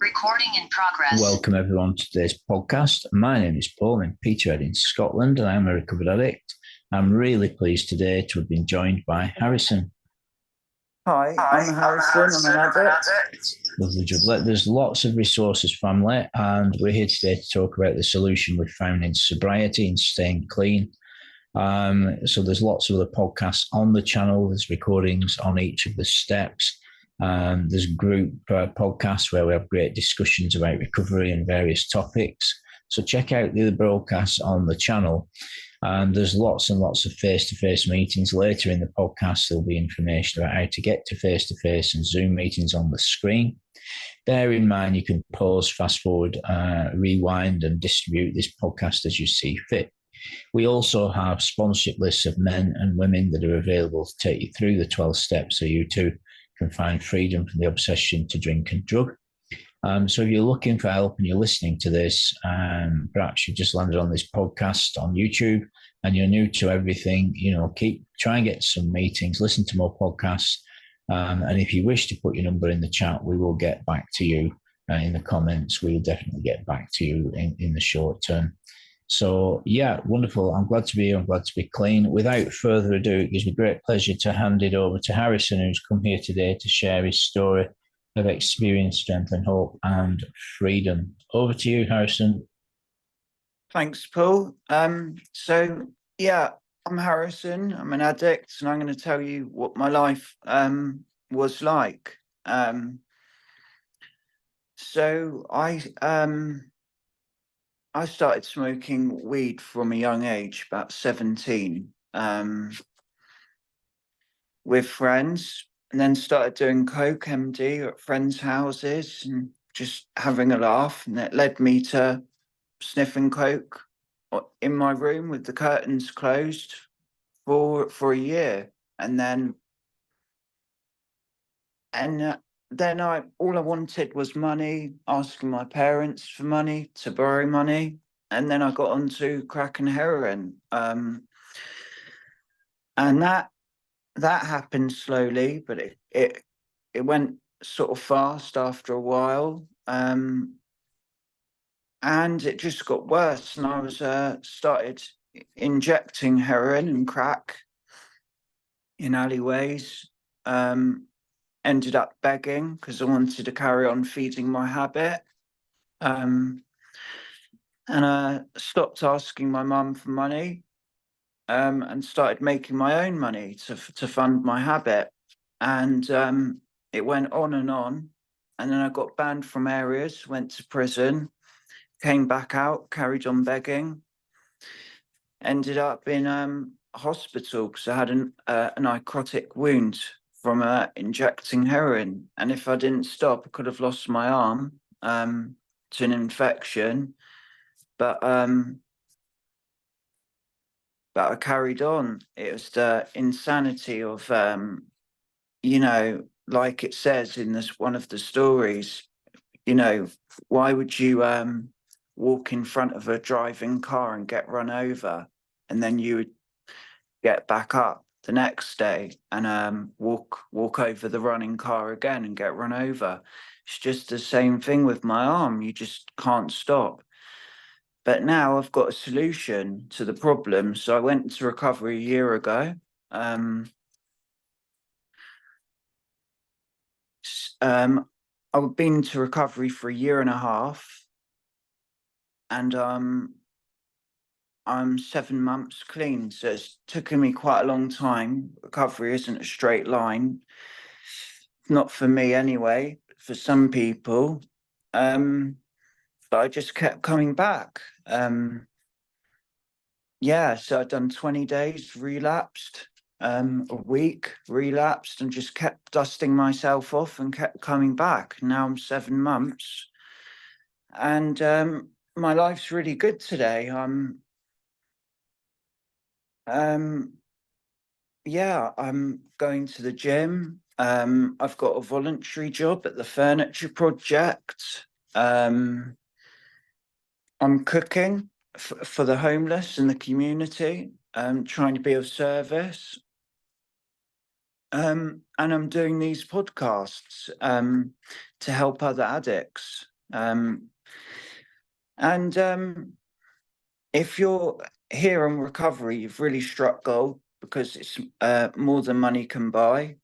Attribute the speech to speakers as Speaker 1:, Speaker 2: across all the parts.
Speaker 1: Recording in progress.
Speaker 2: Welcome everyone to today's podcast. My name is Paul in Peterhead in Scotland and I'm a recovered addict. I'm really pleased today to have been joined by Harrison.
Speaker 3: Hi, I'm Harrison. I'm an addict.
Speaker 2: Lovely job. There's lots of resources, family, and we're here today to talk about the solution we found in sobriety and staying clean. So there's lots of other podcasts on the channel. There's recordings on each of the steps. There's group podcasts where we have great discussions about recovery and various topics. So check out the other broadcasts on the channel. There's lots and lots of face-to-face meetings. Later in the podcast, there'll be information about how to get to face-to-face and Zoom meetings on the screen. Bear in mind, you can pause, fast forward, rewind, and distribute this podcast as you see fit. We also have sponsorship lists of men and women that are available to take you through the 12 steps so you too can find freedom from the obsession to drink and drug. So if you're looking for help and you're listening to this, perhaps you just landed on this podcast on YouTube and you're new to everything, try and get some meetings, listen to more podcasts. And if you wish to put your number in the chat, we will get back to you in the comments. We'll definitely get back to you in the short term. So, yeah, wonderful. I'm glad to be here. I'm glad to be clean. Without further ado, it gives me great pleasure to hand it over to Harrison, who's come here today to share his story of experience, strength and hope and freedom. Over to you, Harrison.
Speaker 3: Thanks, Paul. I'm Harrison. I'm an addict, and I'm going to tell you what my life was like. I started smoking weed from a young age, about 17, with friends, and then started doing coke MD at friends' houses and just having a laugh. And it led me to sniffing coke in my room with the curtains closed for a year. And then all I wanted was money, asking my parents for money, to borrow money. And then I got onto crack and heroin. And that happened slowly, but it went sort of fast after a while. And it just got worse. And I was started injecting heroin and crack in alleyways. Ended up begging because I wanted to carry on feeding my habit. And I stopped asking my mum for money and started making my own money to fund my habit. And it went on. And then I got banned from areas, went to prison, came back out, carried on begging, ended up in hospital because I had a necrotic wound from injecting heroin. And if I didn't stop, I could have lost my arm to an infection. But I carried on. It was the insanity of, like it says in one of the stories, why would you walk in front of a driving car and get run over, and then you would get back up the next day and walk over the running car again and get run over? It's just the same thing with my arm. You just can't stop. But now I've got a solution to the problem. So I went into recovery a year ago. I've been to recovery for a year and a half, and I'm 7 months clean. So it's taken me quite a long time. Recovery isn't a straight line. Not for me anyway, for some people. But I just kept coming back. So I'd done 20 days, relapsed, a week, relapsed, and just kept dusting myself off and kept coming back. Now I'm 7 months. And my life's really good today. I'm going to the gym. I've got a voluntary job at the furniture project. I'm cooking for the homeless in the community, trying to be of service. And I'm doing these podcasts to help other addicts. And if you're here on recovery, you've really struck gold, because it's more than money can buy.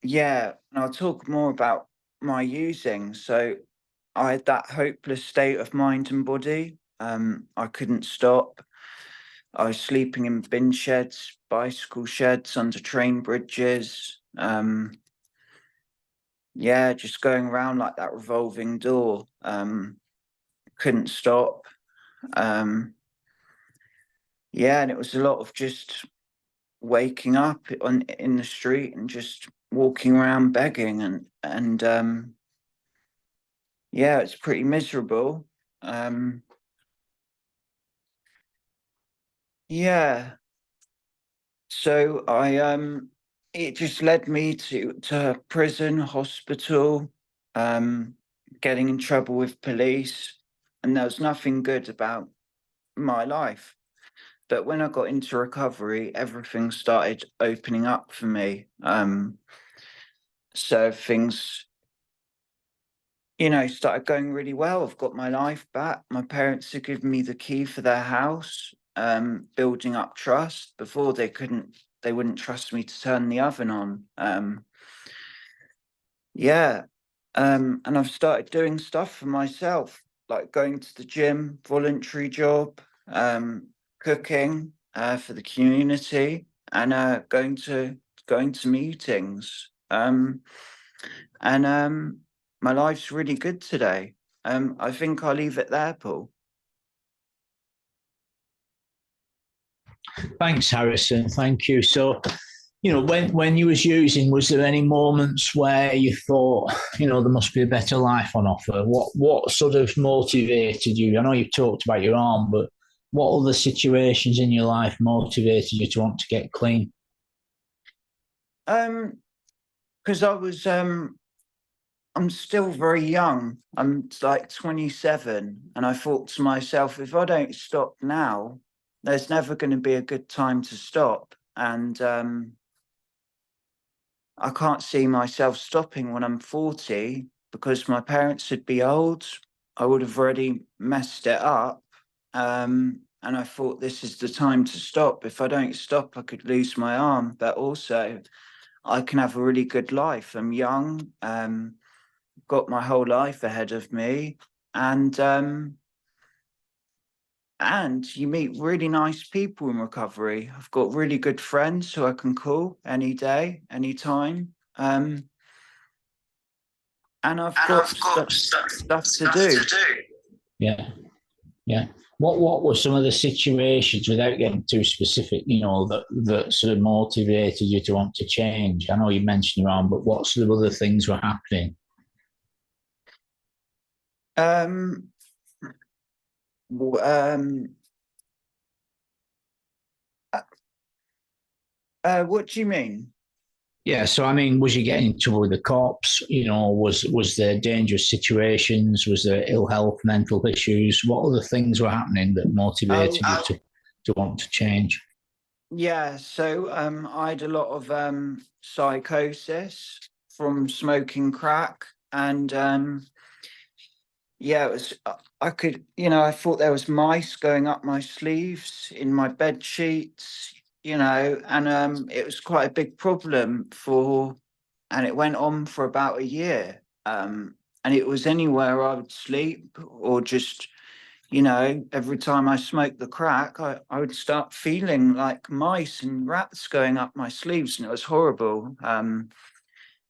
Speaker 3: Yeah, and I'll talk more about my using. So I had that hopeless state of mind and body. I couldn't stop. I was sleeping in bin sheds, bicycle sheds, under train bridges. Yeah, just going around like that revolving door. Couldn't stop. Yeah, and it was a lot of just waking up in the street and just walking around begging, and yeah, it's pretty miserable. Yeah, so it just led me to prison, hospital, getting in trouble with police, and there was nothing good about my life. But when I got into recovery, everything started opening up for me. So things, started going really well. I've got my life back. My parents have given me the key for their house, building up trust. Before they wouldn't trust me to turn the oven on. Yeah. And I've started doing stuff for myself, like going to the gym, voluntary job, cooking for the community, and going to meetings. And my life's really good today. I think I'll leave it there, Paul.
Speaker 2: Thanks, Harrison. Thank you. So, when you was using, was there any moments where you thought, there must be a better life on offer? What sort of motivated you? I know you've talked about your arm, but what other situations in your life motivated you to want to get clean?
Speaker 3: Because I'm still very young. I'm like 27, and I thought to myself, if I don't stop now, there's never going to be a good time to stop. And I can't see myself stopping when I'm 40, because my parents would be old. I would have already messed it up. And I thought, this is the time to stop. If I don't stop, I could lose my arm, but also I can have a really good life. I'm young, got my whole life ahead of me, and you meet really nice people in recovery. I've got really good friends who I can call any day, anytime. And I've got stuff to do.
Speaker 2: Yeah, yeah. What were some of the situations, without getting too specific, that sort of motivated you to want to change? I know you mentioned your arm, but what sort of other things were happening?
Speaker 3: Um, what do you mean?
Speaker 2: Yeah, so I mean, was you getting in trouble with the cops? Was there dangerous situations? Was there ill health, mental issues? What other things were happening that motivated you to want to change?
Speaker 3: Yeah, so I had a lot of psychosis from smoking crack, and yeah, it was. I thought there was mice going up my sleeves, in my bed sheets, and it was quite a big problem and it went on for about a year. And it was anywhere I would sleep, or just, every time I smoked the crack, I would start feeling like mice and rats going up my sleeves, and it was horrible.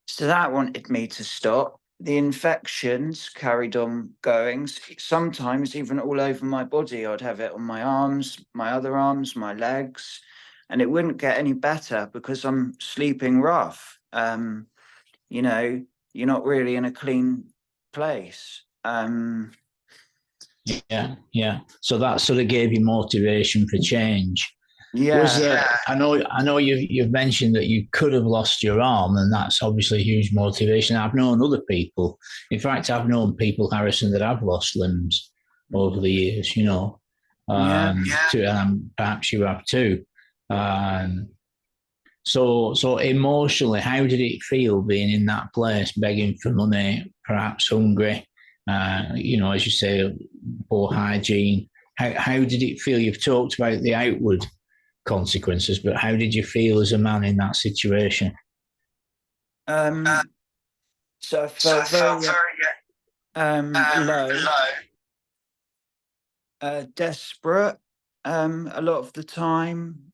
Speaker 3: So that wanted me to stop. The infections carried on going, sometimes even all over my body. I'd have it on my arms, my other arms, my legs, and it wouldn't get any better because I'm sleeping rough. You're not really in a clean place.
Speaker 2: Yeah. So that sort of gave you motivation for change.
Speaker 3: Yeah.
Speaker 2: Was there? I know you've mentioned that you could have lost your arm, and that's obviously a huge motivation. I've known other people. In fact, I've known people, Harrison, that have lost limbs over the years.
Speaker 3: Yeah.
Speaker 2: Perhaps you have too. So emotionally, how did it feel being in that place, begging for money, perhaps hungry? As you say, poor hygiene. How did it feel? You've talked about the outward consequences, but how did you feel as a man in that situation?
Speaker 3: So I felt very low, desperate, a lot of the time.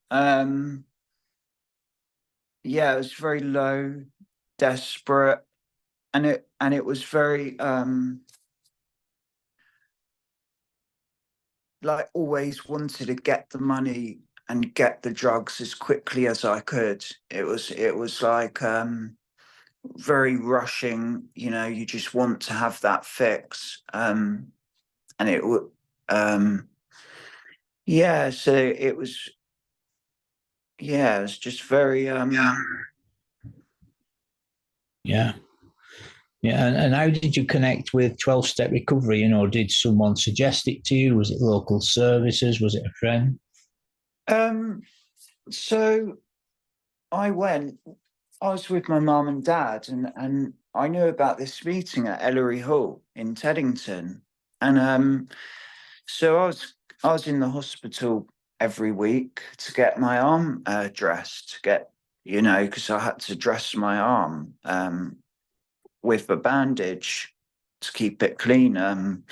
Speaker 3: Yeah, it was very low, desperate, and it was very like always wanted to get the money and get the drugs as quickly as I could. It was like very rushing, you just want to have that fix. And it would yeah, so it was just very
Speaker 2: Yeah. Yeah, and how did you connect with 12-step recovery? Did someone suggest it to you? Was it local services? Was it a friend?
Speaker 3: So I was with my mum and dad, and I knew about this meeting at Ellery Hall in Teddington. And so I was in the hospital every week to get my arm dressed, because I had to dress my arm with a bandage to keep it clean. And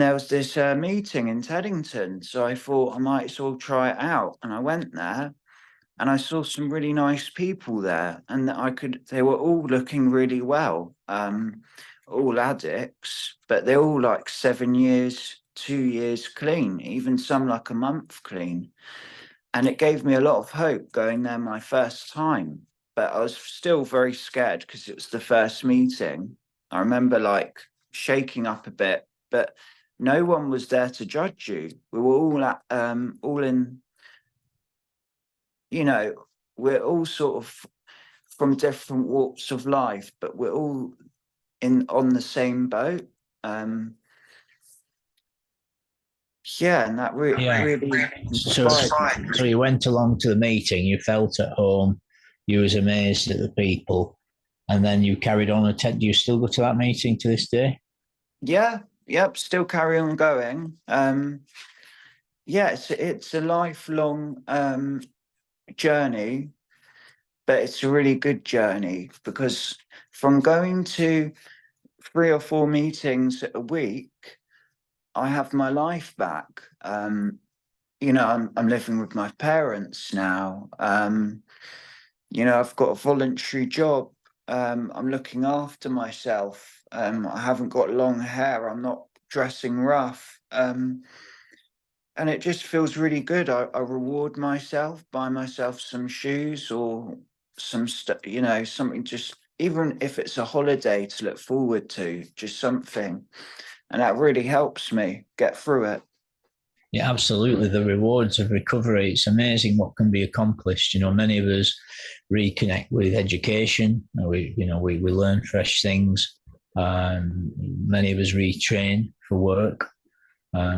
Speaker 3: there was this meeting in Teddington, so I thought I might as well try it out. And I went there, and I saw some really nice people there, and they were all looking really well, all addicts, but they're all like 7 years, 2 years clean, even some like a month clean. And it gave me a lot of hope going there my first time, but I was still very scared because it was the first meeting. I remember like shaking up a bit, but no one was there to judge you. We were all in, we're all sort of from different walks of life, but we're all on the same boat. And that really
Speaker 2: So,
Speaker 3: inspired me.
Speaker 2: so you went along to the meeting, you felt at home, you was amazed at the people, and then you carried on. Do you still go to that meeting to this day?
Speaker 3: Yeah, yep, still carry on going. It's a lifelong journey, but it's a really good journey because from going to 3 or 4 meetings a week, I have my life back. I'm living with my parents now. I've got a voluntary job. I'm looking after myself. I haven't got long hair. I'm not dressing rough. And it just feels really good. I reward myself, buy myself some shoes or some stuff, something, just even if it's a holiday to look forward to, just something. And that really helps me get through it.
Speaker 2: Yeah, absolutely. The rewards of recovery, it's amazing what can be accomplished. Many of us reconnect with education. We learn fresh things. Many of us retrain for work.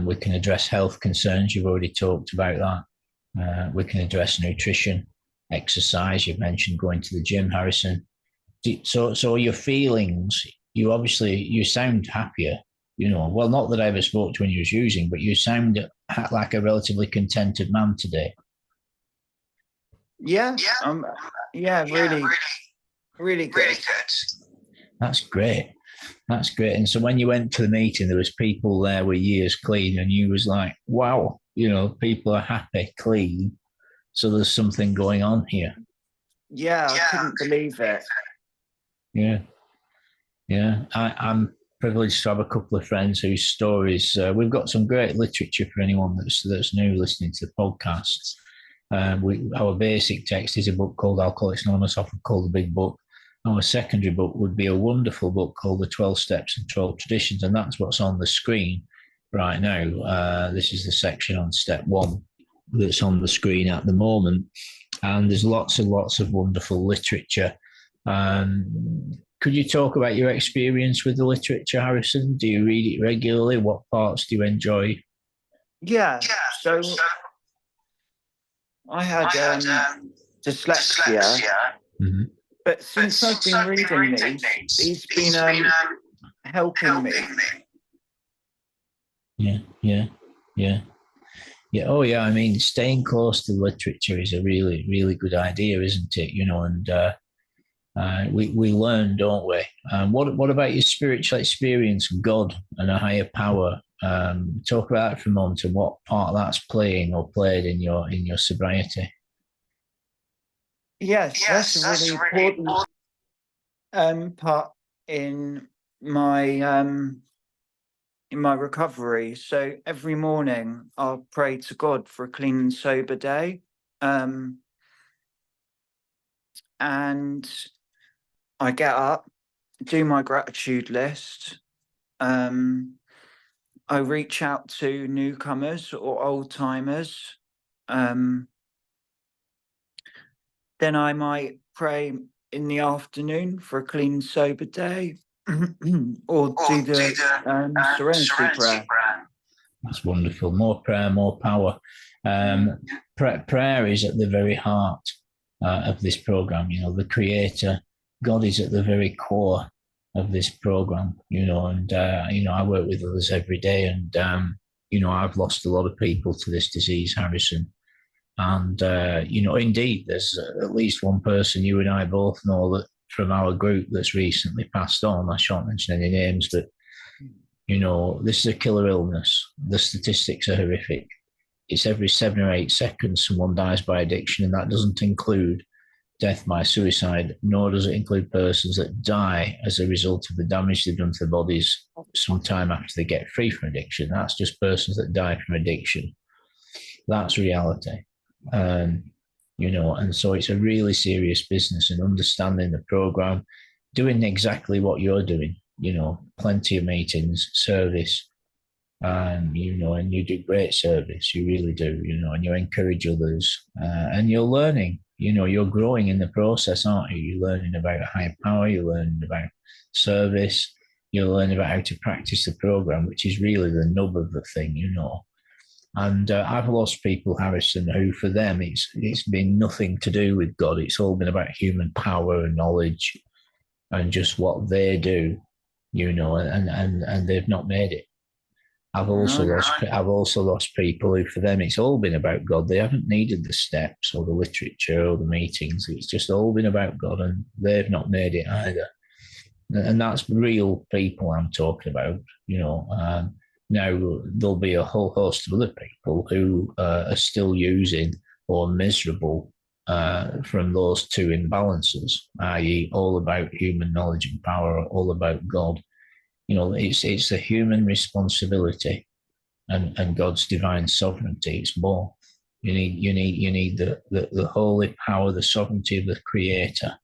Speaker 2: We can address health concerns. You've already talked about that. We can address nutrition, exercise. You've mentioned going to the gym, Harrison. So your feelings, you sound happier. Well, not that I ever spoke to when you was using, but you sound like a relatively contented man today.
Speaker 3: Yeah, really, really good.
Speaker 2: That's great. That's great. And so when you went to the meeting, there was people there with years clean, and you was like, wow, people are happy, clean. So there's something going on here.
Speaker 3: Yeah, I couldn't believe it.
Speaker 2: Yeah. Yeah. I'm privileged to have a couple of friends whose stories, we've got some great literature for anyone that's new listening to the podcast. Our basic text is a book called Alcoholics Anonymous, often called The Big Book. Our secondary book would be a wonderful book called The 12 Steps and 12 Traditions, and that's what's on the screen right now. This is the section on step 1 that's on the screen at the moment, and there's lots and lots of wonderful literature. Could you talk about your experience with the literature, Harrison? Do you read it regularly? What parts do you enjoy?
Speaker 3: Yeah, so I had dyslexia.
Speaker 2: Mm-hmm.
Speaker 3: But since I've been reading these, he's been helping me.
Speaker 2: Yeah. Oh, yeah. I mean, staying close to literature is a really, really good idea, isn't it? And we learn, don't we? What about your spiritual experience of God and a higher power? Talk about that for a moment and what part that's playing or played in your sobriety.
Speaker 3: Yes, that's a really important part in my recovery. So every morning I'll pray to God for a clean and sober day. And I get up, do my gratitude list. I reach out to newcomers or old timers. Then I might pray in the afternoon for a clean, sober day, or do the Serenity Prayer.
Speaker 2: That's wonderful. More prayer, more power. Prayer is at the very heart of this program. The Creator, God, is at the very core of this program. And I work with others every day, and I've lost a lot of people to this disease, Harrison. And indeed, there's at least one person you and I both know that from our group that's recently passed on. I shan't mention any names, but this is a killer illness. The statistics are horrific. It's every 7 or 8 seconds someone dies by addiction, and that doesn't include death by suicide, nor does it include persons that die as a result of the damage they've done to their bodies sometime after they get free from addiction. That's just persons that die from addiction. That's reality. And so it's a really serious business, and understanding the program, doing exactly what you're doing, plenty of meetings, service, and you do great service. You really do, and you encourage others, and you're learning. You're growing in the process, aren't you? You're learning about higher power. You're learning about service. You're learning about how to practice the program, which is really the nub of the thing, And I've lost people, Harrison, who for them it's been nothing to do with God. It's all been about human power and knowledge and just what they do, and they've not made it. I've also lost people who for them it's all been about God. They haven't needed the steps or the literature or the meetings. It's just all been about God, and they've not made it either. And that's real people I'm talking about, now, there'll be a whole host of other people who are still using or miserable from those two imbalances, i.e., all about human knowledge and power, all about God. It's a human responsibility and God's divine sovereignty. It's both. You need the holy power, the sovereignty of the Creator,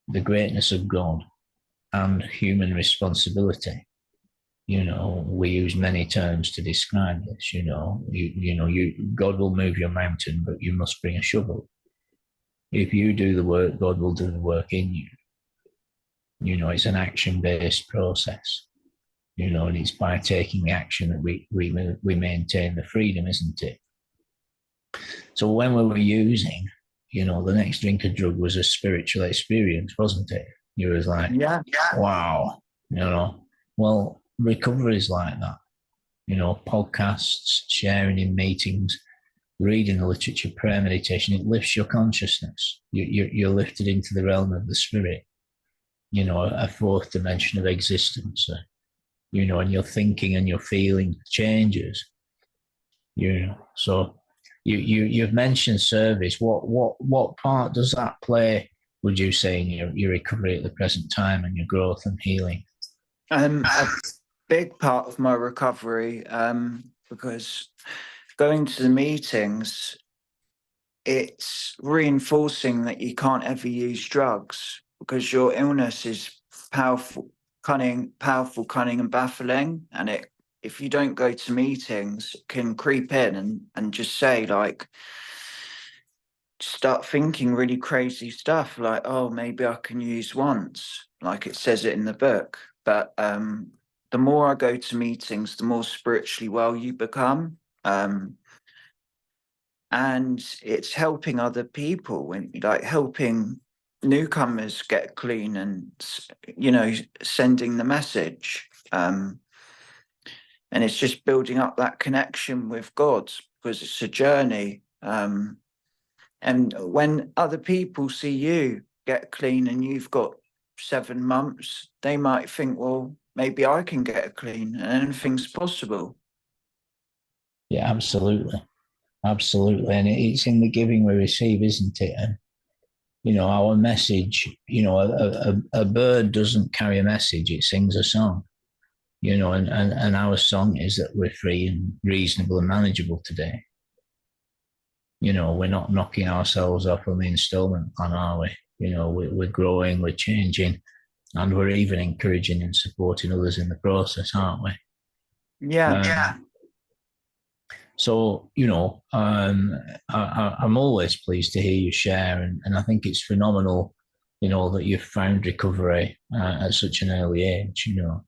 Speaker 2: the greatness of God, and human responsibility. We use many terms to describe this. God will move your mountain, but you must bring a shovel. If you do the work, God will do the work in you. It's an action-based process. And it's by taking action that we maintain the freedom, isn't it? So when we were using, the next Drink&Drug was a spiritual experience, wasn't it? You was like, yeah. Wow, Well, recovery is like that. Podcasts, sharing in meetings, reading the literature, prayer, meditation, it lifts your consciousness. You're lifted into the realm of the spirit, a fourth dimension of existence, and your thinking and your feeling changes. So you've mentioned service. What part does that play, would you say, in your recovery at the present time and your growth and healing?
Speaker 3: A big part of my recovery, because going to the meetings, it's reinforcing that you can't ever use drugs because your illness is powerful, cunning, and baffling. And if you don't go to meetings, it can creep in and just say, like, start thinking really crazy stuff like, oh, maybe I can use once, like it says it in the book. But the more I go to meetings, the more spiritually well you become. and it's helping other people and like helping newcomers get clean and, you know, sending the message. And it's just building up that connection with God, because it's a journey. And when other people see you get clean and you've got 7 months, they might think, well, maybe I can get clean, and anything's possible.
Speaker 2: Yeah, absolutely. Absolutely. And it's in the giving we receive, isn't it? And, you know, our message, you know, a bird doesn't carry a message, it sings a song, you know, and our song is that we're free and reasonable and manageable today. You know, we're not knocking ourselves off on the installment plan, are we? You know, we're growing, we're changing, and we're even encouraging and supporting others in the process, aren't we?
Speaker 3: Yeah.
Speaker 2: So, you know, I'm always pleased to hear you share, and I think it's phenomenal, you know, that you've found recovery at such an early age. You know,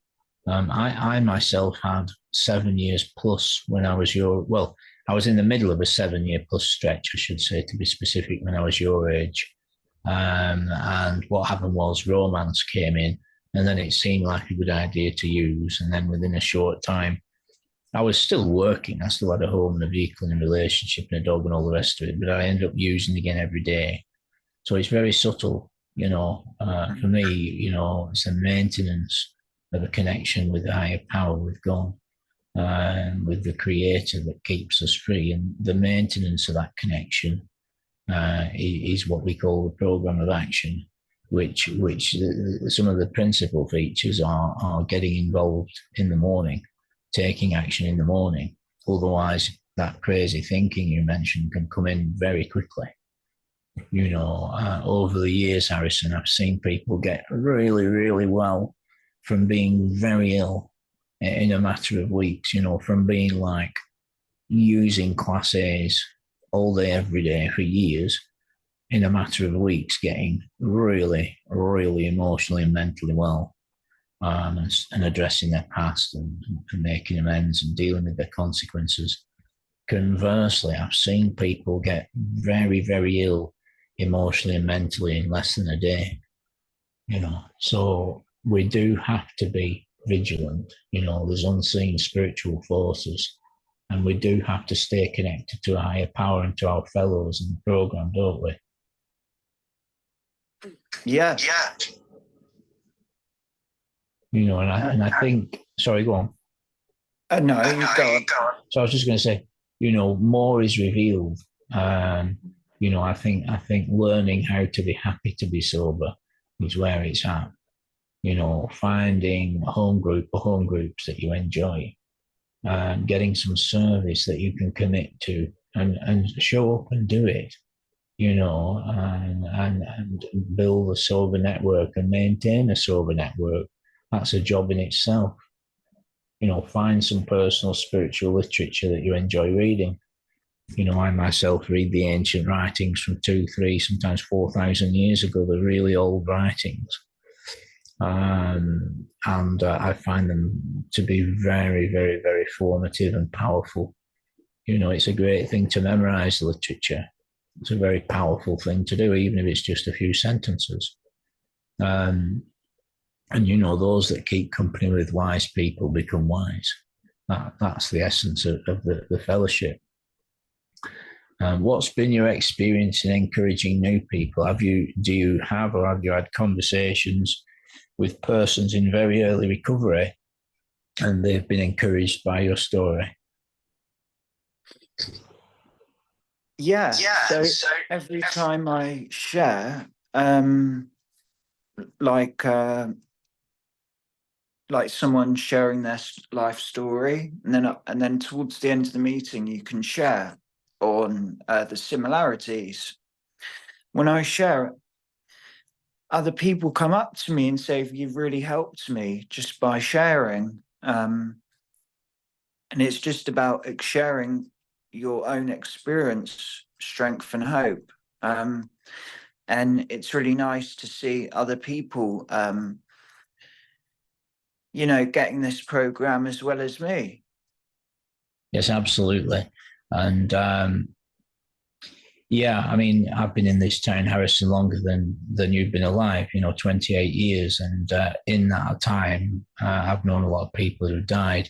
Speaker 2: I myself had 7 years plus when I was I was in the middle of a 7 year plus stretch, I should say, to be specific, when I was your age. And what happened was romance came in, and then it seemed like a good idea to use, and then within a short time, I was still working. I still had a home and a vehicle and a relationship and a dog and all the rest of it, but I ended up using again every day. So it's very subtle, you know. For me, you know, it's the maintenance of a connection with the higher power, with God, with the Creator that keeps us free, and the maintenance of that connection is what we call the program of action. Which some of the principal features are getting involved in the morning, taking action in the morning. Otherwise, that crazy thinking you mentioned can come in very quickly. You know, over the years, Harrison, I've seen people get really, really well from being very ill in a matter of weeks, you know, from being like using class A's all day, every day for years, in a matter of weeks, getting really, really emotionally and mentally well. And addressing their past and making amends and dealing with their consequences. Conversely, I've seen people get very, very ill emotionally and mentally in less than a day, you know. So we do have to be vigilant, you know, there's unseen spiritual forces, and we do have to stay connected to a higher power and to our fellows in the program, don't we?
Speaker 3: Yeah.
Speaker 2: You know, and I think, sorry, go on.
Speaker 3: No, you go on.
Speaker 2: So I was just going to say, you know, more is revealed. You know, I think learning how to be happy to be sober is where it's at. You know, finding a home group or home groups that you enjoy, and getting some service that you can commit to and show up and do it. You know, and build a sober network and maintain a sober network. That's a job in itself. You know, find some personal spiritual literature that you enjoy reading. You know, I myself read the ancient writings from 2, 3, sometimes 4,000 years ago, the really old writings. And I find them to be very, very, very formative and powerful. You know, it's a great thing to memorize the literature. It's a very powerful thing to do, even if it's just a few sentences. And, you know, those that keep company with wise people become wise. That's the essence of the fellowship. What's been your experience in encouraging new people? Do you have had conversations with persons in very early recovery and they've been encouraged by your story?
Speaker 3: Yeah. So every time I share, like someone sharing their life story, and then towards the end of the meeting, you can share on the similarities. When I share, other people come up to me and say, "You've really helped me just by sharing." And it's just about sharing your own experience, strength, and hope. And it's really nice to see other people, you know, getting this program as well as me.
Speaker 2: Yes, absolutely. And Yeah, I mean, I've been in this town, Harrison, longer than you've been alive. 28 years, and in that time, I've known a lot of people who died.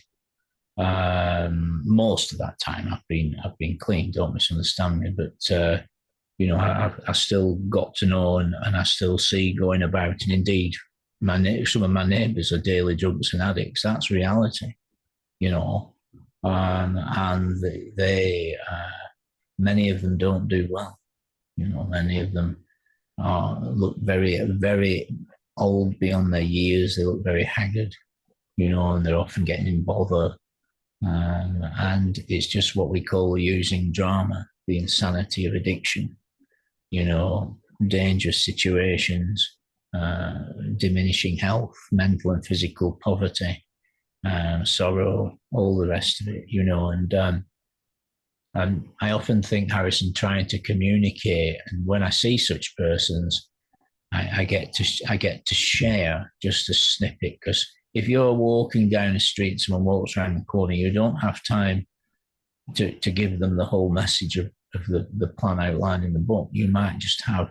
Speaker 2: Most of that time, I've been clean. Don't misunderstand me, but I still got to know, and I still see going about, and indeed, some of my neighbours are daily drunks and addicts. That's reality, you know, and many of them don't do well. Many of them look very, very old beyond their years. They look very haggard, and they're often getting in bother. And it's just what we call using drama, the insanity of addiction, dangerous situations, diminishing health, mental and physical poverty, sorrow, all the rest of it, and I often think, Harrison, trying to communicate, and when I see such persons, I get to share just a snippet, because if you're walking down the street, someone walks around the corner, you don't have time to give them the whole message of the plan outlined in the book. You might just have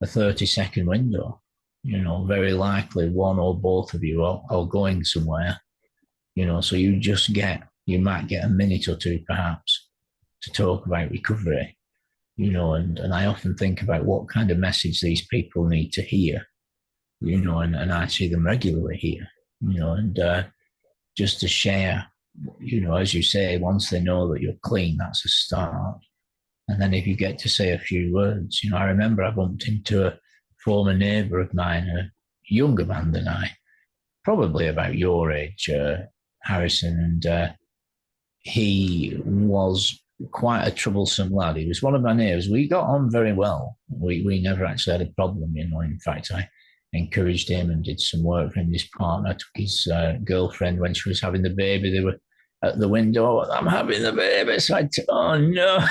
Speaker 2: a 30-second window. Very likely one or both of you are going somewhere. So you might get a minute or two perhaps to talk about recovery. And I often think about what kind of message these people need to hear. And I see them regularly here. And just to share, as you say, once they know that you're clean, that's a start. And then if you get to say a few words, I remember I bumped into a former neighbour of mine, a younger man than I, probably about your age, Harrison, and he was quite a troublesome lad. He was one of my neighbours. We got on very well. We never actually had a problem, In fact, I encouraged him and did some work for him. His partner took his girlfriend when she was having the baby. They were at the window. I'm having the baby. So oh no,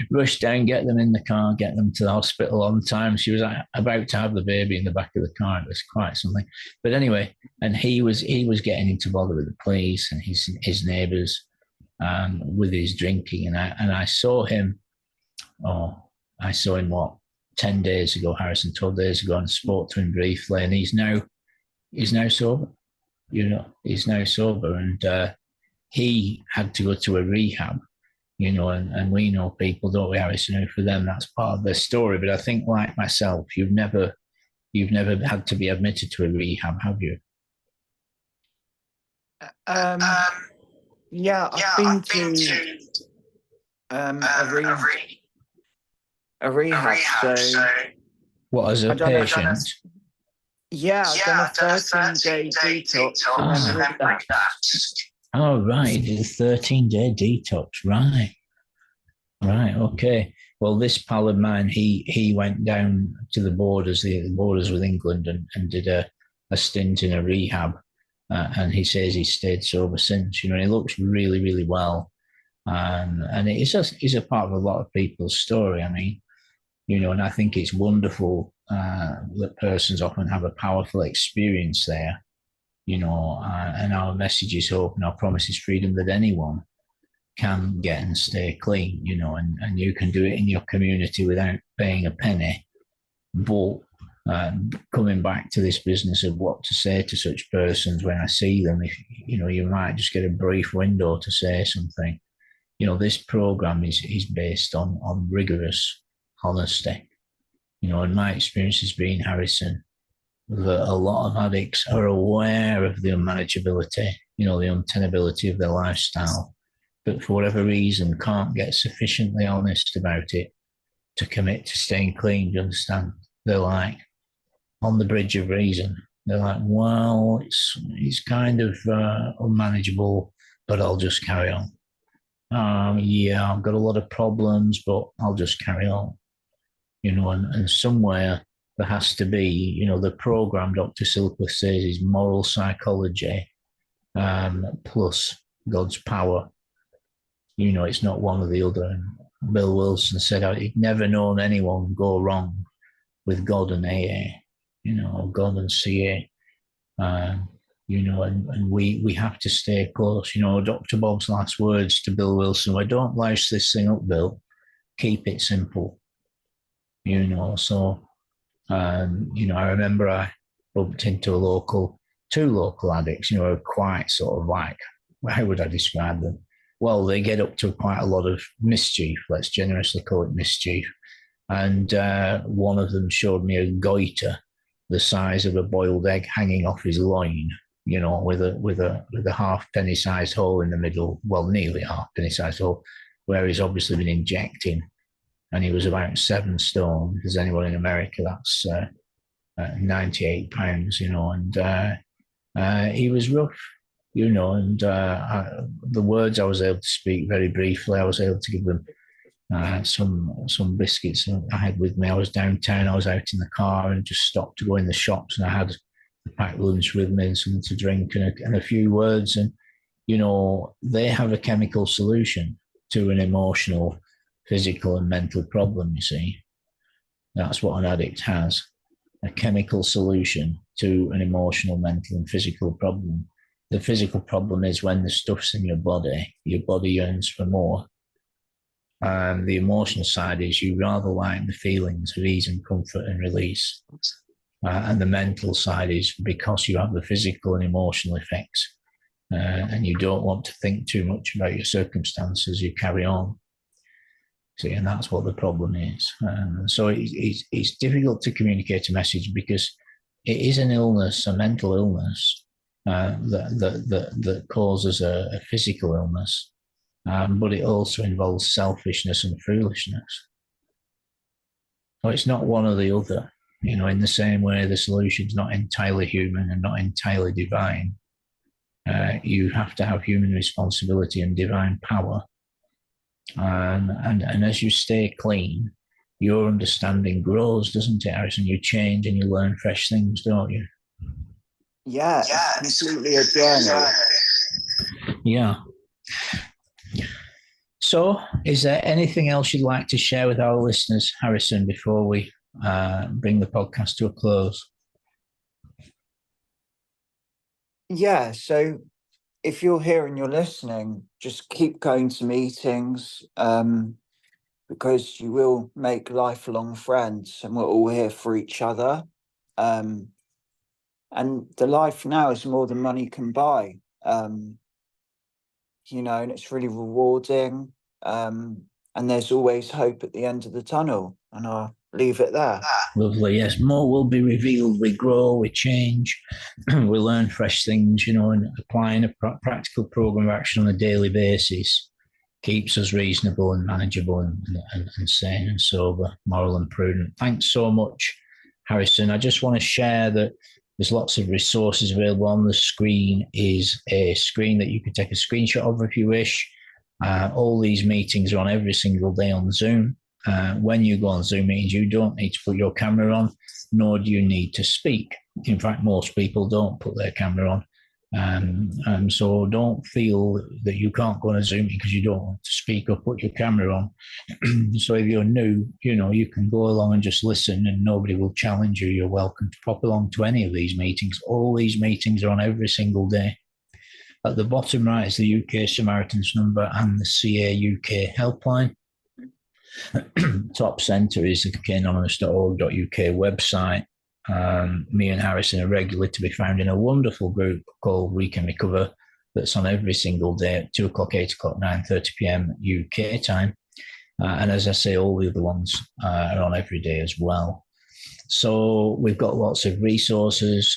Speaker 2: rush down, get them in the car, get them to the hospital on time. She was about to have the baby in the back of the car. It was quite something. But anyway, and he was getting into bother with the police and his neighbours with his drinking. And I saw him. I saw him 10 days ago, Harrison, 12 days ago, and spoke to him briefly, and he's now sober. He's now sober, and he had to go to a rehab, and we know people, don't we, Harrison, who for them that's part of their story. But I think, like myself, you've never had to be admitted to a rehab, have you?
Speaker 3: Yeah, I've been to a rehab. So
Speaker 2: what, as a patient?
Speaker 3: I've done a 13-day detox, and then with that.
Speaker 2: Oh, right, a 13-day detox, right, okay. Well, this pal of mine, he went down to the borders with England, and did a stint in a rehab, and he says he's stayed sober since. He looks really, really well, and it is a part of a lot of people's story. I mean, and I think it's wonderful that persons often have a powerful experience there, and our message is hope, and our promise is freedom, that anyone can get and stay clean, and you can do it in your community without paying a penny. But coming back to this business of what to say to such persons when I see them, if you might just get a brief window to say something. This program is based on rigorous honesty. And my experience has been, Harrison, that a lot of addicts are aware of the unmanageability, the untenability of their lifestyle, but for whatever reason can't get sufficiently honest about it to commit to staying clean. Do you understand? They're like on the bridge of reason. They're like, well, it's kind of unmanageable, but I'll just carry on. Yeah, I've got a lot of problems, but I'll just carry on. And somewhere there has to be, the program Dr. Silkworth says is moral psychology plus God's power. It's not one or the other. And Bill Wilson said he'd never known anyone go wrong with God and AA, God and CA. And we have to stay close. Dr. Bob's last words to Bill Wilson were, don't louse this thing up, Bill. Keep it simple. So, I remember I bumped into two local addicts, quite sort of like, how would I describe them? Well, they get up to quite a lot of mischief, let's generously call it mischief. And one of them showed me a goiter the size of a boiled egg hanging off his loin, with a half penny sized hole in the middle, well, nearly a half penny sized hole, where he's obviously been injecting. And he was about 7 stone. If there's anyone in America, that's 98 pounds, and he was rough, and the words I was able to speak very briefly, I was able to give them some biscuits I had with me. I was downtown, I was out in the car and just stopped to go in the shops, and I had a packed lunch with me and something to drink and a few words. And, they have a chemical solution to an emotional, physical and mental problem, you see. That's what an addict has, a chemical solution to an emotional, mental and physical problem. The physical problem is when the stuff's in your body yearns for more. And the emotional side is you rather like the feelings of ease and comfort and release. And the mental side is because you have the physical and emotional effects and you don't want to think too much about your circumstances, you carry on. See, and that's what the problem is. So it's difficult to communicate a message because it is an illness, a mental illness that causes a physical illness. But it also involves selfishness and foolishness. So it's not one or the other. In the same way, the solution's not entirely human and not entirely divine. You have to have human responsibility and divine power. And as you stay clean, your understanding grows, doesn't it, Harrison? You change and you learn fresh things, don't you?
Speaker 3: Yeah, it's completely a journey.
Speaker 2: Yeah. So, is there anything else you'd like to share with our listeners, Harrison, before we bring the podcast to a close?
Speaker 3: Yeah, so if you're here and you're listening, just keep going to meetings because you will make lifelong friends and we're all here for each other. And the life now is more than money can buy, and it's really rewarding. And there's always hope at the end of the tunnel. And I'll leave it there.
Speaker 2: Lovely. Yes, more will be revealed. We grow, we change, we learn fresh things, and applying a practical program of action on a daily basis keeps us reasonable and manageable and sane and sober, moral and prudent. Thanks so much, Harrison. I just want to share that there's lots of resources available. On the screen is a screen that you can take a screenshot of if you wish. All these meetings are on every single day on Zoom. When you go on Zoom meetings, you don't need to put your camera on, nor do you need to speak. In fact, most people don't put their camera on. So don't feel that you can't go on a Zoom because you don't want to speak or put your camera on. So if you're new, you can go along and just listen and nobody will challenge you. You're welcome to pop along to any of these meetings. All these meetings are on every single day. At the bottom right is the UK Samaritans number and the CA UK helpline. Top centre is the cocainanonymous.org.uk website. Me and Harrison are regularly to be found in a wonderful group called We Can Recover that's on every single day at 2 o'clock, 8 o'clock, 9:30 p.m. UK time. And as I say, all the other ones are on every day as well. So we've got lots of resources.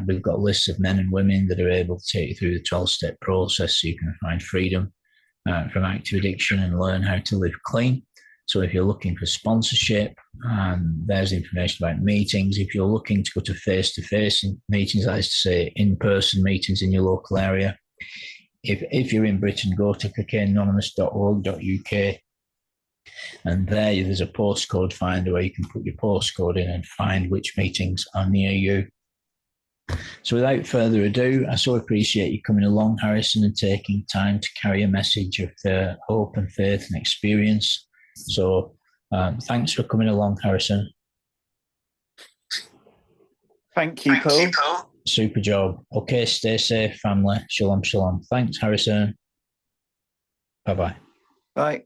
Speaker 2: We've got lists of men and women that are able to take you through the 12-step process so you can find freedom from active addiction and learn how to live clean. So if you're looking for sponsorship, there's information about meetings. If you're looking to go to face-to-face meetings, that is to say in-person meetings in your local area, if you're in Britain, go to cocainanonymous.org.uk, and there's a postcode finder where you can put your postcode in and find which meetings are near you. So without further ado, I so appreciate you coming along, Harrison, and taking time to carry a message of hope and faith and experience. So thanks for coming along, Harrison.
Speaker 3: Thank you, Paul.
Speaker 2: Super job. Okay, stay safe, family. Shalom, shalom. Thanks, Harrison. Bye-bye.
Speaker 3: Bye.